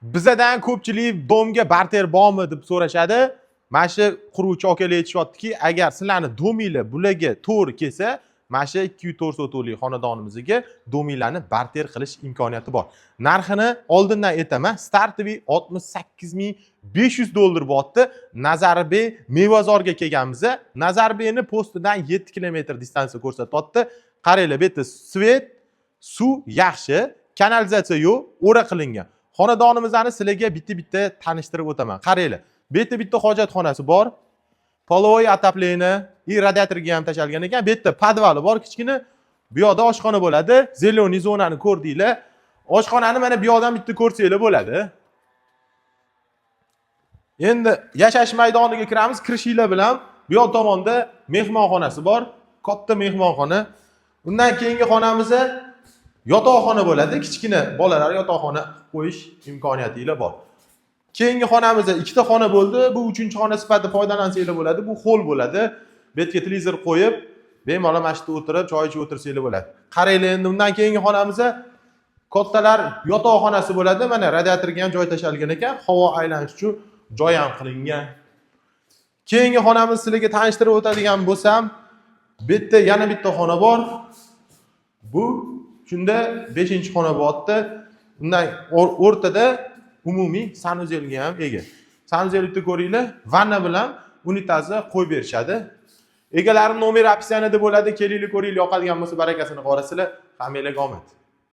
Bizadan ko'pchilik domga barter bormi deb so'rashadi. Mana shu quruvchi akalar aytishyaptiki, agar sizlarni dominglar bularga to'g'ri kelsa, mana shu 204 sotuvlik xonadonimizga dominglarni barter qilish imkoniyati bor. Narxini oldindan aytaman, startoviy $68,500 bo'lyapti. Nazarbay Mevazorga kelganmiz. Nazarbayni postidan 7 kilometr distansiya ko'rsatyapti. Qaranglar, bu yerda svet, suv yaxshi, kanalizatsiya yo'q, o'ra qilingan. Xonadonimizni sizlarga bitta-bitta tanishtirib o'taman. Qaranglar. Bu yerda bitta hojatxonasi bor. Polovoy atapleni, radiatorga ham tashalgan ekan. Bu yerda podvali bor kichkina. Bu yoqda oshxona bo'ladi. Zeleniy zonani ko'rdinglar. Oshxonani mana bu yoqdan bitta ko'rsanglar bo'ladi. Endi yashash maydoniga kiramiz. Kirishinglar bilan bu yoq tomonda mehmonxonasi bor. Katta mehmonxona. Undan keyingi xonamiz yotoqxona bo'ladi. Kichkina bolalar yotoqxona qo'yish imkoniyatingiz bor. Keyingi xonamizda ikkita xona bo'ldi. Bu 3-xona sifatida foydalansanglar bo'ladi. Bu hol bo'ladi. Bu yerga televizor qo'yib, bemalol mana shu yerda o'tirib, choy ichib o'tirsanglar bo'ladi. Qaranglar, endi undan keyingi xonamizda kattalar yotoqxonasi bo'ladi. Mana radiatorga ham joy tashalgan ekan, havo aylanish uchun joy ham qilingan. Keyingi xonamiz sizlarga tanishtirib o'tadigan bo'lsam, bu yerda yana bitta xona bor. Bu shunda 5-xona bo'lyapti. Undan o'rtada umumiy sanuzelga ham ega. Sanuzelni ko'ringlar, vanna bilan unitazni qo'yib berishadi. Egalarining nomeri opsiyasida bo'ladi. Kelinglar, ko'ringlar, yoqadigan bo'lsa barakasini qorasizlar. Hammanglarga omad.